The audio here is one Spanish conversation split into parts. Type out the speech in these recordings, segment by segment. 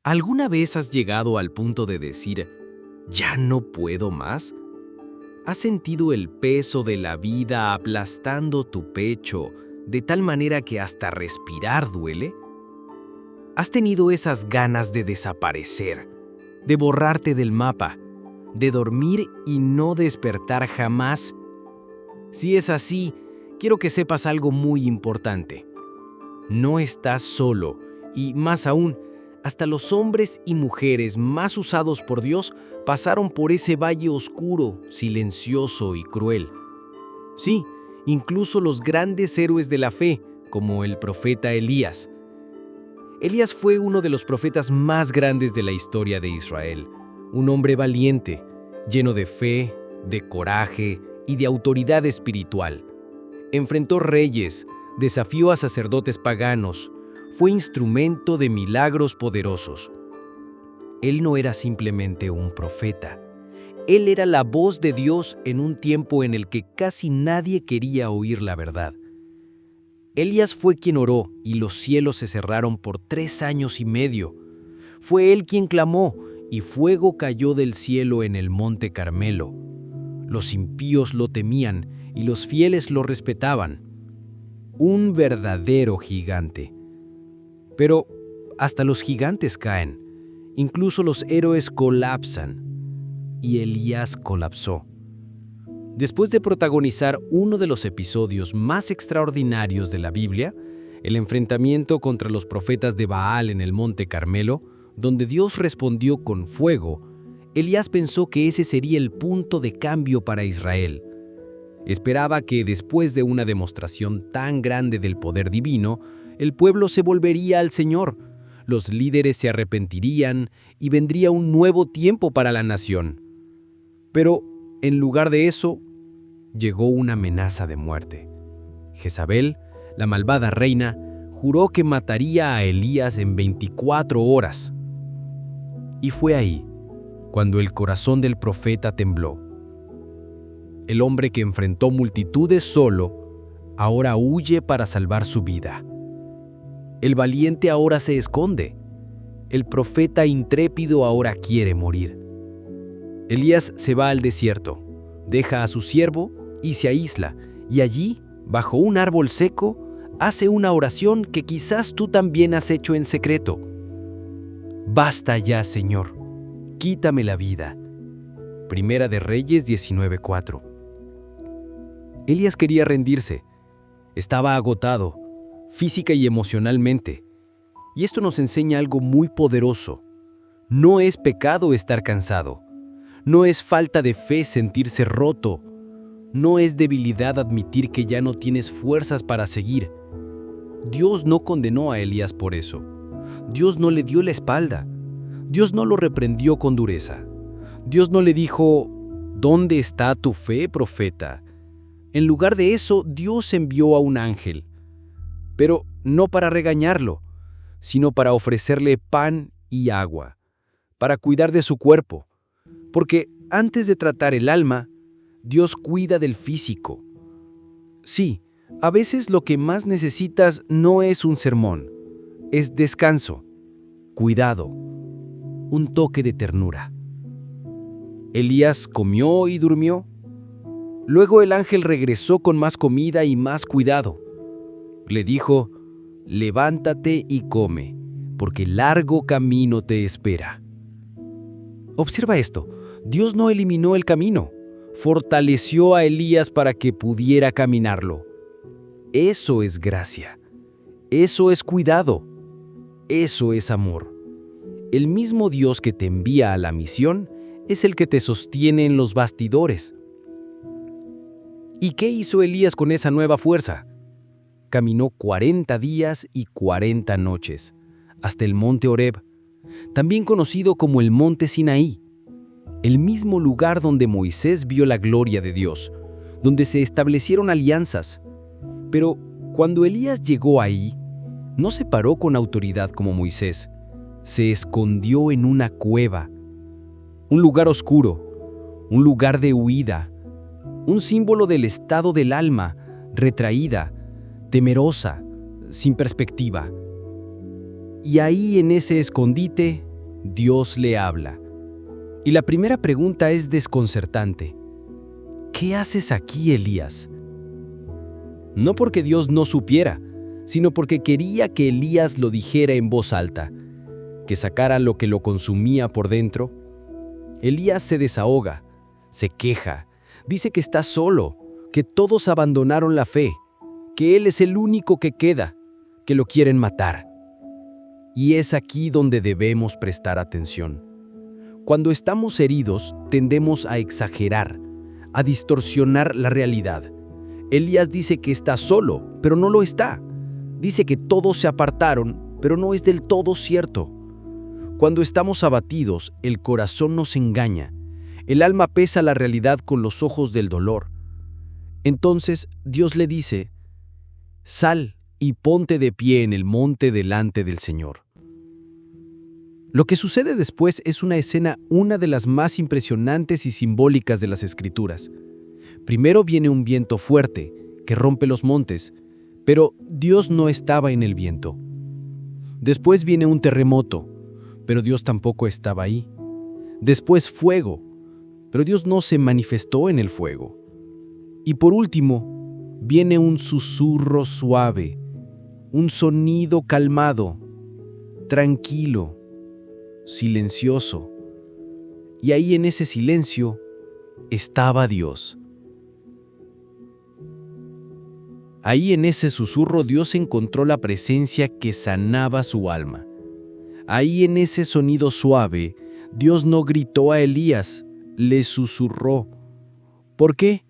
¿Alguna vez has llegado al punto de decir, ya no puedo más? ¿Has sentido el peso de la vida aplastando tu pecho de tal manera que hasta respirar duele? ¿Has tenido esas ganas de desaparecer, de borrarte del mapa, de dormir y no despertar jamás? Si es así, quiero que sepas algo muy importante. No estás solo y, más aún, hasta los hombres y mujeres más usados por Dios pasaron por ese valle oscuro, silencioso y cruel. Sí, incluso los grandes héroes de la fe, como el profeta Elías. Elías fue uno de los profetas más grandes de la historia de Israel, un hombre valiente, lleno de fe, de coraje y de autoridad espiritual. Enfrentó reyes, desafió a sacerdotes paganos, fue instrumento de milagros poderosos. Él no era simplemente un profeta. Él era la voz de Dios en un tiempo en el que casi nadie quería oír la verdad. Elías fue quien oró y los cielos se cerraron por 3 años y medio. Fue él quien clamó y fuego cayó del cielo en el monte Carmelo. Los impíos lo temían y los fieles lo respetaban. Un verdadero gigante. Pero hasta los gigantes caen, incluso los héroes colapsan, y Elías colapsó. Después de protagonizar uno de los episodios más extraordinarios de la Biblia, el enfrentamiento contra los profetas de Baal en el monte Carmelo, donde Dios respondió con fuego, Elías pensó que ese sería el punto de cambio para Israel. Esperaba que después de una demostración tan grande del poder divino, el pueblo se volvería al Señor, los líderes se arrepentirían y vendría un nuevo tiempo para la nación. Pero, en lugar de eso, llegó una amenaza de muerte. Jezabel, la malvada reina, juró que mataría a Elías en 24 horas. Y fue ahí, cuando el corazón del profeta tembló. El hombre que enfrentó multitudes solo, ahora huye para salvar su vida. El valiente ahora se esconde. El profeta intrépido ahora quiere morir. Elías se va al desierto, deja a su siervo y se aísla, y allí, bajo un árbol seco, hace una oración que quizás tú también has hecho en secreto. Basta ya, Señor, quítame la vida. Primera de Reyes 19:4. Elías quería rendirse. Estaba agotado, física y emocionalmente. Y esto nos enseña algo muy poderoso. No es pecado estar cansado. No es falta de fe sentirse roto. No es debilidad admitir que ya no tienes fuerzas para seguir. Dios no condenó a Elías por eso. Dios no le dio la espalda. Dios no lo reprendió con dureza. Dios no le dijo, ¿dónde está tu fe, profeta? En lugar de eso, Dios envió a un ángel. Pero no para regañarlo, sino para ofrecerle pan y agua, para cuidar de su cuerpo. Porque antes de tratar el alma, Dios cuida del físico. Sí, a veces lo que más necesitas no es un sermón, es descanso, cuidado, un toque de ternura. Elías comió y durmió. Luego el ángel regresó con más comida y más cuidado. Le dijo, levántate y come, porque largo camino te espera. Observa esto, Dios no eliminó el camino, fortaleció a Elías para que pudiera caminarlo. Eso es gracia, eso es cuidado, eso es amor. El mismo Dios que te envía a la misión es el que te sostiene en los bastidores. ¿Y qué hizo Elías con esa nueva fuerza? Caminó 40 días y 40 noches, hasta el monte Horeb, también conocido como el monte Sinaí, el mismo lugar donde Moisés vio la gloria de Dios, donde se establecieron alianzas. Pero cuando Elías llegó ahí, no se paró con autoridad como Moisés, se escondió en una cueva, un lugar oscuro, un lugar de huida, un símbolo del estado del alma, retraída, temerosa, sin perspectiva. Y ahí en ese escondite Dios le habla. Y la primera pregunta es desconcertante. ¿Qué haces aquí, Elías? No porque Dios no supiera, sino porque quería que Elías lo dijera en voz alta, que sacara lo que lo consumía por dentro. Elías se desahoga, se queja, dice que está solo, que todos abandonaron la fe, que él es el único que queda, que lo quieren matar. Y es aquí donde debemos prestar atención. Cuando estamos heridos, tendemos a exagerar, a distorsionar la realidad. Elías dice que está solo, pero no lo está. Dice que todos se apartaron, pero no es del todo cierto. Cuando estamos abatidos, el corazón nos engaña. El alma pesa la realidad con los ojos del dolor. Entonces Dios le dice: «Sal y ponte de pie en el monte delante del Señor». Lo que sucede después es una escena, una de las más impresionantes y simbólicas de las Escrituras. Primero viene un viento fuerte que rompe los montes, pero Dios no estaba en el viento. Después viene un terremoto, pero Dios tampoco estaba ahí. Después fuego, pero Dios no se manifestó en el fuego. Y por último, viene un susurro suave, un sonido calmado, tranquilo, silencioso. Y ahí en ese silencio estaba Dios. Ahí en ese susurro Dios encontró la presencia que sanaba su alma. Ahí en ese sonido suave, Dios no gritó a Elías, le susurró. ¿Por qué?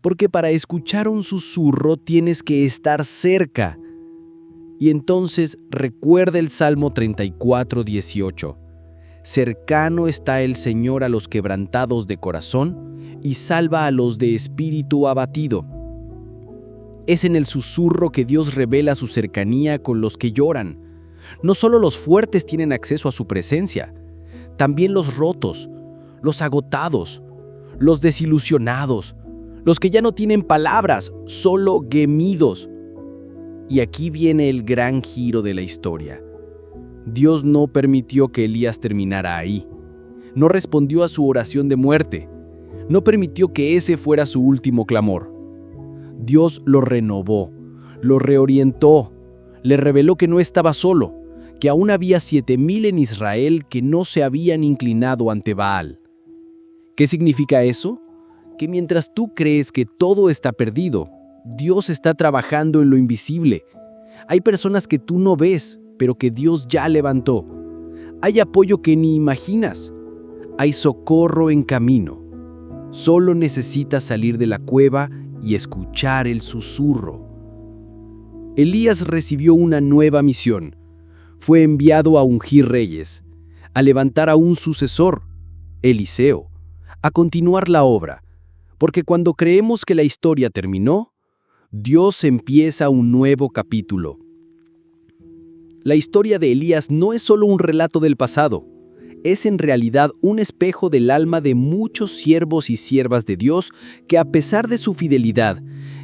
Porque para escuchar un susurro tienes que estar cerca. Y entonces recuerda el Salmo 34:18. Cercano está el Señor a los quebrantados de corazón y salva a los de espíritu abatido. Es en el susurro que Dios revela su cercanía con los que lloran. No solo los fuertes tienen acceso a su presencia, también los rotos, los agotados, los desilusionados, los que ya no tienen palabras, solo gemidos. Y aquí viene el gran giro de la historia. Dios no permitió que Elías terminara ahí. No respondió a su oración de muerte. No permitió que ese fuera su último clamor. Dios lo renovó, lo reorientó, le reveló que no estaba solo, que aún había 7,000 en Israel que no se habían inclinado ante Baal. ¿Qué significa eso? Que mientras tú crees que todo está perdido, Dios está trabajando en lo invisible. Hay personas que tú no ves, pero que Dios ya levantó. Hay apoyo que ni imaginas. Hay socorro en camino. Solo necesitas salir de la cueva y escuchar el susurro. Elías recibió una nueva misión. Fue enviado a ungir reyes, a levantar a un sucesor, Eliseo, a continuar la obra, porque cuando creemos que la historia terminó, Dios empieza un nuevo capítulo. La historia de Elías no es solo un relato del pasado, es en realidad un espejo del alma de muchos siervos y siervas de Dios que, a pesar de su fidelidad,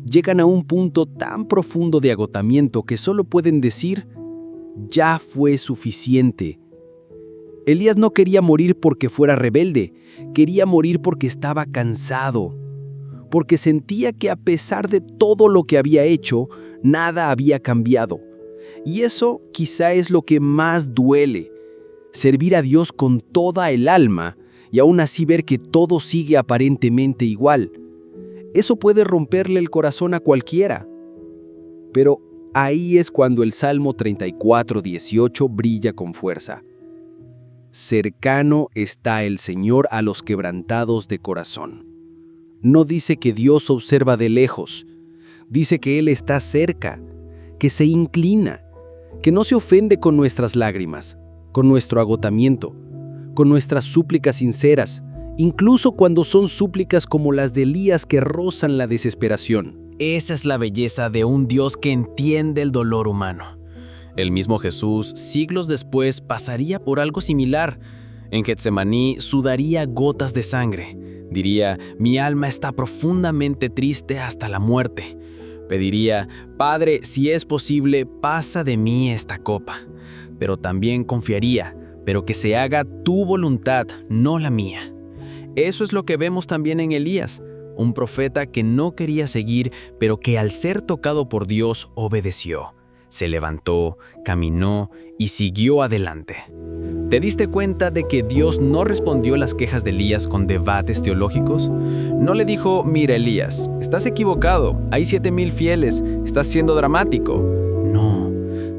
llegan a un punto tan profundo de agotamiento que solo pueden decir: «Ya fue suficiente». Elías no quería morir porque fuera rebelde, quería morir porque estaba cansado, porque sentía que a pesar de todo lo que había hecho, nada había cambiado. Y eso quizá es lo que más duele, servir a Dios con toda el alma y aún así ver que todo sigue aparentemente igual. Eso puede romperle el corazón a cualquiera. Pero ahí es cuando el Salmo 34:18 brilla con fuerza. Cercano está el Señor a los quebrantados de corazón. No dice que Dios observa de lejos, dice que Él está cerca, que se inclina, que no se ofende con nuestras lágrimas, con nuestro agotamiento, con nuestras súplicas sinceras, incluso cuando son súplicas como las de Elías que rozan la desesperación. Esa es la belleza de un Dios que entiende el dolor humano. El mismo Jesús, siglos después, pasaría por algo similar. En Getsemaní sudaría gotas de sangre. Diría: «Mi alma está profundamente triste hasta la muerte». Pediría: «Padre, si es posible, pasa de mí esta copa». Pero también confiaría, pero que se haga tu voluntad, no la mía. Eso es lo que vemos también en Elías, un profeta que no quería seguir, pero que al ser tocado por Dios obedeció. Se levantó, caminó y siguió adelante. ¿Te diste cuenta de que Dios no respondió las quejas de Elías con debates teológicos? No le dijo: mira, Elías, estás equivocado, hay 7,000 fieles, estás siendo dramático. No,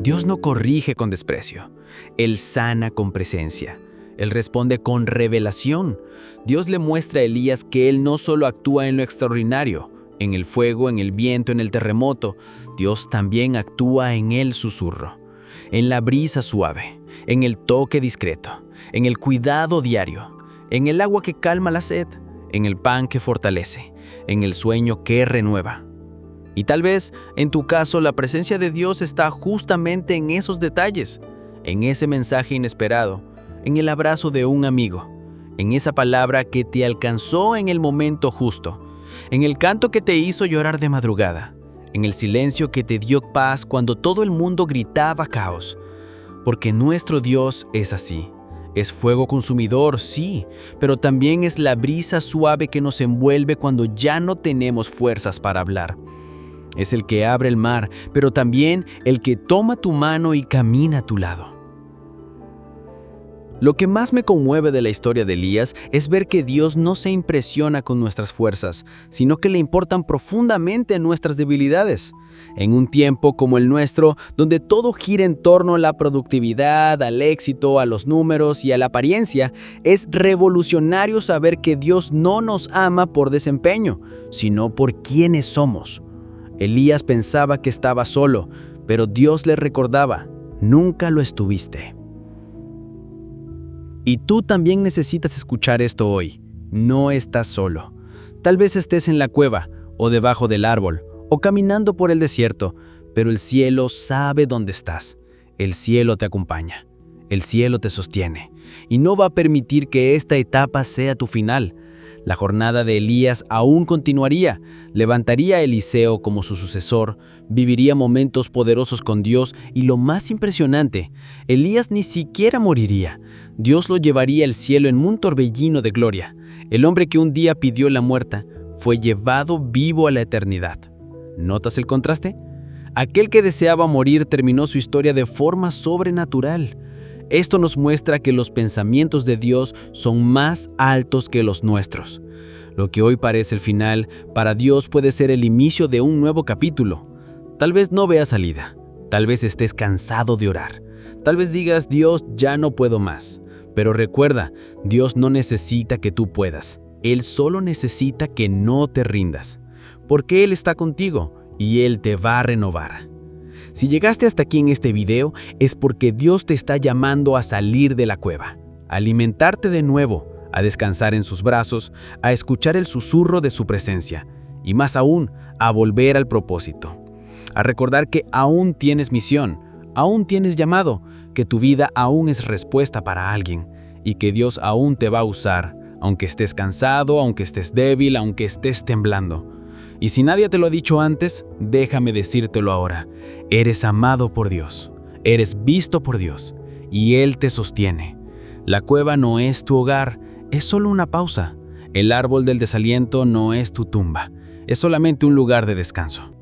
Dios no corrige con desprecio. Él sana con presencia. Él responde con revelación. Dios le muestra a Elías que Él no solo actúa en lo extraordinario, en el fuego, en el viento, en el terremoto. Dios también actúa en el susurro, en la brisa suave, en el toque discreto, en el cuidado diario, en el agua que calma la sed, en el pan que fortalece, en el sueño que renueva. Y tal vez, en tu caso, la presencia de Dios está justamente en esos detalles, en ese mensaje inesperado, en el abrazo de un amigo, en esa palabra que te alcanzó en el momento justo, en el canto que te hizo llorar de madrugada, en el silencio que te dio paz cuando todo el mundo gritaba caos. Porque nuestro Dios es así. Es fuego consumidor, sí, pero también es la brisa suave que nos envuelve cuando ya no tenemos fuerzas para hablar. Es el que abre el mar, pero también el que toma tu mano y camina a tu lado. Lo que más me conmueve de la historia de Elías es ver que Dios no se impresiona con nuestras fuerzas, sino que le importan profundamente nuestras debilidades. En un tiempo como el nuestro, donde todo gira en torno a la productividad, al éxito, a los números y a la apariencia, es revolucionario saber que Dios no nos ama por desempeño, sino por quienes somos. Elías pensaba que estaba solo, pero Dios le recordaba: nunca lo estuviste. Y tú también necesitas escuchar esto hoy. No estás solo. Tal vez estés en la cueva, o debajo del árbol, o caminando por el desierto, pero el cielo sabe dónde estás. El cielo te acompaña. El cielo te sostiene. Y no va a permitir que esta etapa sea tu final. La jornada de Elías aún continuaría. Levantaría a Eliseo como su sucesor, viviría momentos poderosos con Dios y lo más impresionante, Elías ni siquiera moriría. Dios lo llevaría al cielo en un torbellino de gloria. El hombre que un día pidió la muerte fue llevado vivo a la eternidad. ¿Notas el contraste? Aquel que deseaba morir terminó su historia de forma sobrenatural. Esto nos muestra que los pensamientos de Dios son más altos que los nuestros. Lo que hoy parece el final, para Dios puede ser el inicio de un nuevo capítulo. Tal vez no veas salida, tal vez estés cansado de orar, tal vez digas: Dios, ya no puedo más. Pero recuerda, Dios no necesita que tú puedas, Él solo necesita que no te rindas, porque Él está contigo y Él te va a renovar. Si llegaste hasta aquí en este video, es porque Dios te está llamando a salir de la cueva, a alimentarte de nuevo, a descansar en sus brazos, a escuchar el susurro de su presencia, y más aún, a volver al propósito. A recordar que aún tienes misión, aún tienes llamado, que tu vida aún es respuesta para alguien, y que Dios aún te va a usar, aunque estés cansado, aunque estés débil, aunque estés temblando. Y si nadie te lo ha dicho antes, déjame decírtelo ahora. Eres amado por Dios, eres visto por Dios, y Él te sostiene. La cueva no es tu hogar, es solo una pausa. El árbol del desaliento no es tu tumba, es solamente un lugar de descanso.